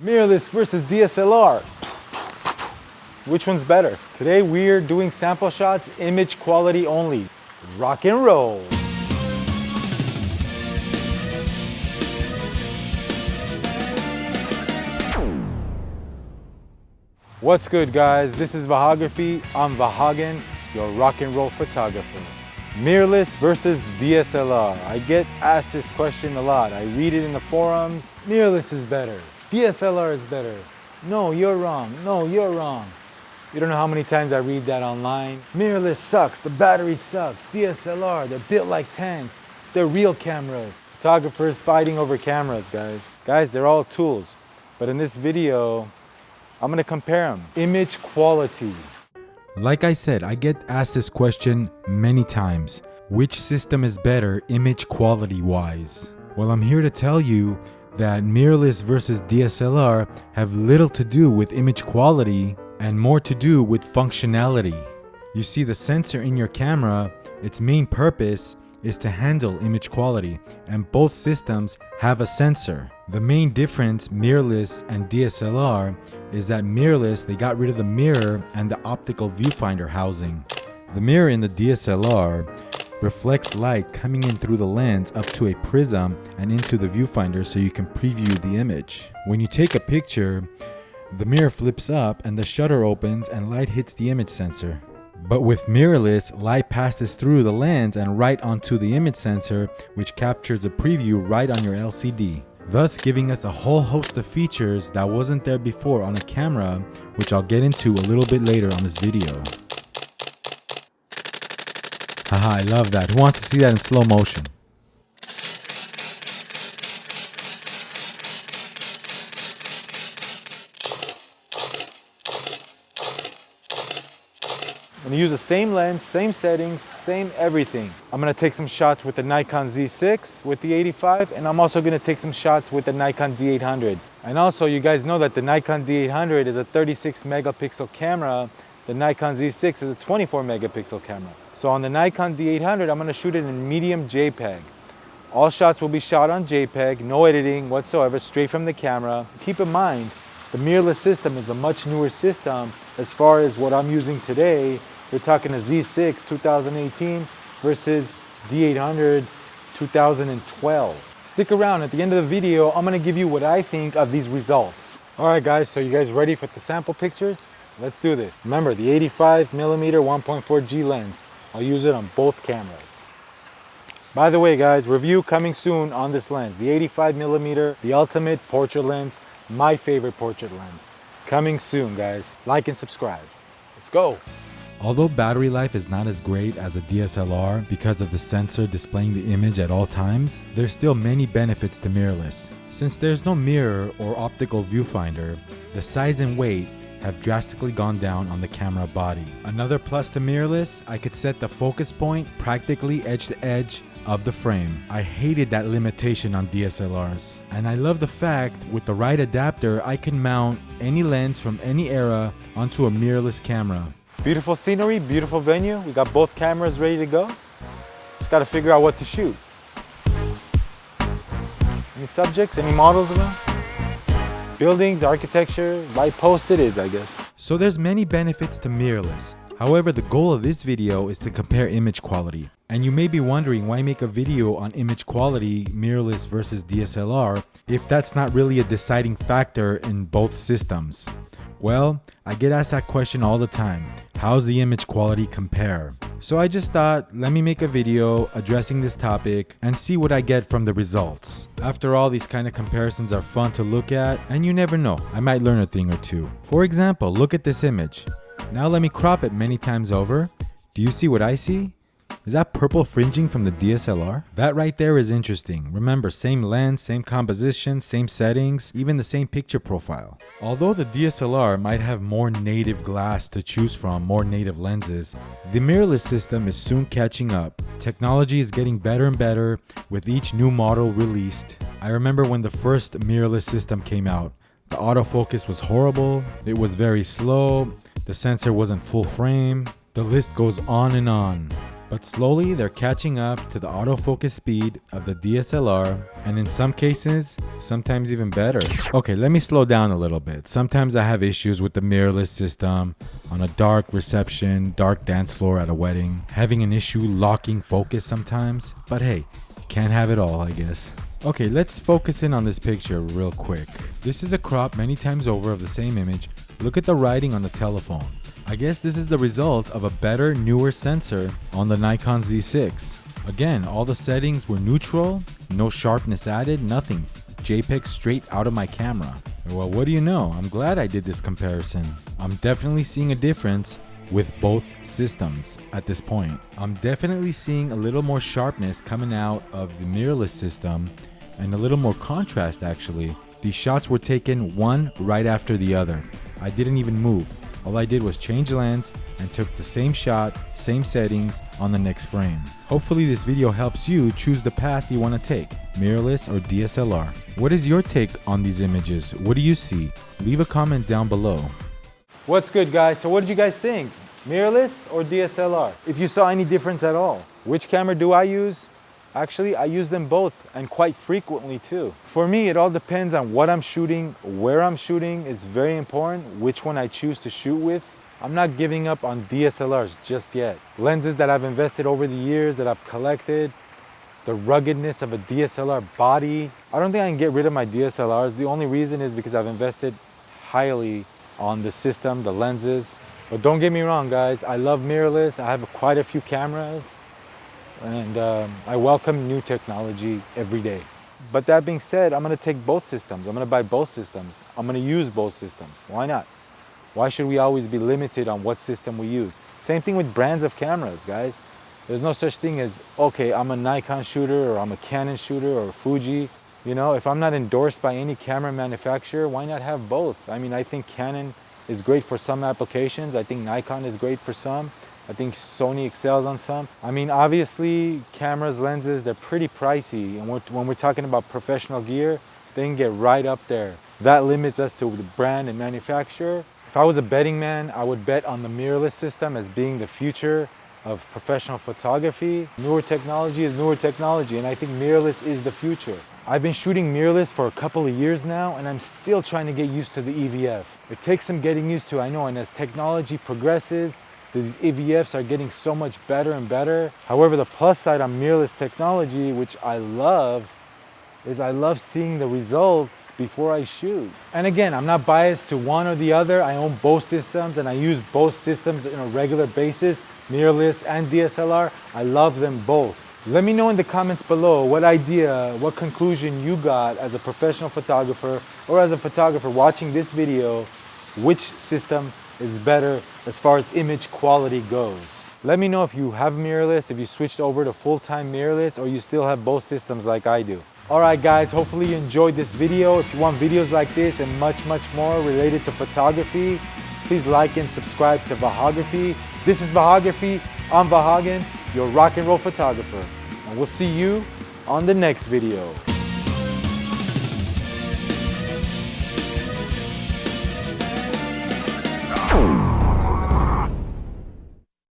Mirrorless versus DSLR. Which one's better? Today we're doing sample shots, image quality only. Rock and roll. What's good, guys? This is Vahography. I'm Vahagan, your rock and roll photographer. Mirrorless versus DSLR. I get asked this question a lot. I read it in the forums. Mirrorless is better. DSLR is better. No, you're wrong. No, you're wrong. You don't know how many times I read that online. Mirrorless sucks. The batteries suck. DSLR, they're built like tanks. They're real cameras. Photographers fighting over cameras, guys. Guys, they're all tools. But in this video, I'm gonna compare them. Image quality. Like I said, I get asked this question many times. Which system is better image quality wise? Well, I'm here to tell you that mirrorless versus DSLR have little to do with image quality and more to do with functionality. You see, the sensor in your camera, its main purpose is to handle image quality, and both systems have a sensor. The main difference mirrorless and DSLR is that mirrorless, they got rid of the mirror and the optical viewfinder housing. The mirror in the DSLR reflects light coming in through the lens up to a prism and into the viewfinder so you can preview the image. When you take a picture, the mirror flips up and the shutter opens and light hits the image sensor. But with mirrorless, light passes through the lens and right onto the image sensor, which captures a preview right on your LCD, thus giving us a whole host of features that wasn't there before on a camera, which I'll get into a little bit later on this video. Haha, I love that. Who wants to see that in slow motion? I'm gonna use the same lens, same settings, same everything. I'm gonna take some shots with the Nikon Z6 with the 85, and I'm also gonna take some shots with the Nikon D800. And also, you guys know that the Nikon D800 is a 36 megapixel camera. The Nikon Z6 is a 24 megapixel camera. So on the Nikon D800, I'm gonna shoot it in medium JPEG. All shots will be shot on JPEG, no editing whatsoever, straight from the camera. Keep in mind, the mirrorless system is a much newer system as far as what I'm using today. We're talking a Z6 2018 versus D800 2012. Stick around. At the end of the video, I'm gonna give you what I think of these results. All right, guys, so you guys ready for the sample pictures? Let's do this. Remember, the 85mm 1.4G lens. I'll use it on both cameras. By the way, guys, review coming soon on this lens. The 85mm, the ultimate portrait lens, my favorite portrait lens. Coming soon, guys. Like and subscribe. Let's go. Although battery life is not as great as a DSLR because of the sensor displaying the image at all times, there's still many benefits to mirrorless. Since there's no mirror or optical viewfinder, the size and weight have drastically gone down on the camera body. Another plus to mirrorless, I could set the focus point practically edge to edge of the frame. I hated that limitation on DSLRs. And I love the fact with the right adapter, I can mount any lens from any era onto a mirrorless camera. Beautiful scenery, beautiful venue. We got both cameras ready to go. Just gotta figure out what to shoot. Any subjects, any models around? Buildings, architecture, light post it is, I guess. So there's many benefits to mirrorless. However, the goal of this video is to compare image quality. And you may be wondering why make a video on image quality, mirrorless versus DSLR, if that's not really a deciding factor in both systems. Well, I get asked that question all the time. How's the image quality compare? So I just thought, let me make a video addressing this topic and see what I get from the results. After all, these kind of comparisons are fun to look at, and you never know, I might learn a thing or two. For example, look at this image. Now let me crop it many times over. Do you see what I see? Is that purple fringing from the DSLR? That right there is interesting. Remember, same lens, same composition, same settings, even the same picture profile. Although the DSLR might have more native glass to choose from, more native lenses, the mirrorless system is soon catching up. Technology is getting better and better with each new model released. I remember when the first mirrorless system came out. The autofocus was horrible, it was very slow, the sensor wasn't full frame, the list goes on and on. but slowly they're catching up to the autofocus speed of the DSLR, and in some cases, sometimes even better. Okay, let me slow down a little bit. Sometimes I have issues with the mirrorless system on a dark reception, dark dance floor at a wedding, having an issue locking focus sometimes, but hey, you can't have it all, I guess. Okay, let's focus in on this picture real quick. This is a crop many times over of the same image. Look at the writing on the telephone. I guess this is the result of a better, newer sensor on the Nikon Z6. Again, all the settings were neutral, no sharpness added, nothing. JPEG straight out of my camera. Well, what do you know? I'm glad I did this comparison. I'm definitely seeing a difference with both systems at this point. I'm definitely seeing a little more sharpness coming out of the mirrorless system and a little more contrast actually. These shots were taken one right after the other. I didn't even move. All I did was change lens and took the same shot, same settings on the next frame. Hopefully this video helps you choose the path you want to take, mirrorless or DSLR. What is your take on these images? What do you see? Leave a comment down below. What's good, guys? So what did you guys think? Mirrorless or DSLR? If you saw any difference at all. Which camera do I use? Actually, I use them both, and quite frequently too. For me, it all depends on what I'm shooting, where I'm shooting is very important, which one I choose to shoot with. I'm not giving up on DSLRs just yet. Lenses that I've invested over the years, that I've collected, the ruggedness of a DSLR body. I don't think I can get rid of my DSLRs. The only reason is because I've invested highly on the system, the lenses. But don't get me wrong, guys, I love mirrorless. I have quite a few cameras, and I welcome new technology every day. But that being said, I'm gonna take both systems. I'm gonna buy both systems. I'm gonna use both systems. Why not? Why should we always be limited on what system we use? Same thing with brands of cameras, guys. There's no such thing as, okay, I'm a Nikon shooter or I'm a Canon shooter or Fuji. You know, if I'm not endorsed by any camera manufacturer, why not have both? I mean, I think Canon is great for some applications. I think Nikon is great for some. I think Sony excels on some. I mean, obviously, cameras, lenses, they're pretty pricey. And when we're talking about professional gear, they can get right up there. That limits us to the brand and manufacturer. If I was a betting man, I would bet on the mirrorless system as being the future of professional photography. Newer technology is newer technology, and I think mirrorless is the future. I've been shooting mirrorless for a couple of years now, and I'm still trying to get used to the EVF. It takes some getting used to, I know, and as technology progresses, these EVFs are getting so much better and better. However, the plus side on mirrorless technology, which I love, is I love seeing the results before I shoot. And again, I'm not biased to one or the other. I own both systems and I use both systems on a regular basis, mirrorless and DSLR. I love them both. Let me know in the comments below what idea, what conclusion you got as a professional photographer or as a photographer watching this video, which system is better as far as image quality goes. Let me know if you have mirrorless, if you switched over to full-time mirrorless, or you still have both systems like I do. Alright guys, hopefully you enjoyed this video. If you want videos like this and much more related to photography, please like and subscribe to Vahography. This is Vahography. I'm Vahagan, your rock and roll photographer. And we'll see you on the next video.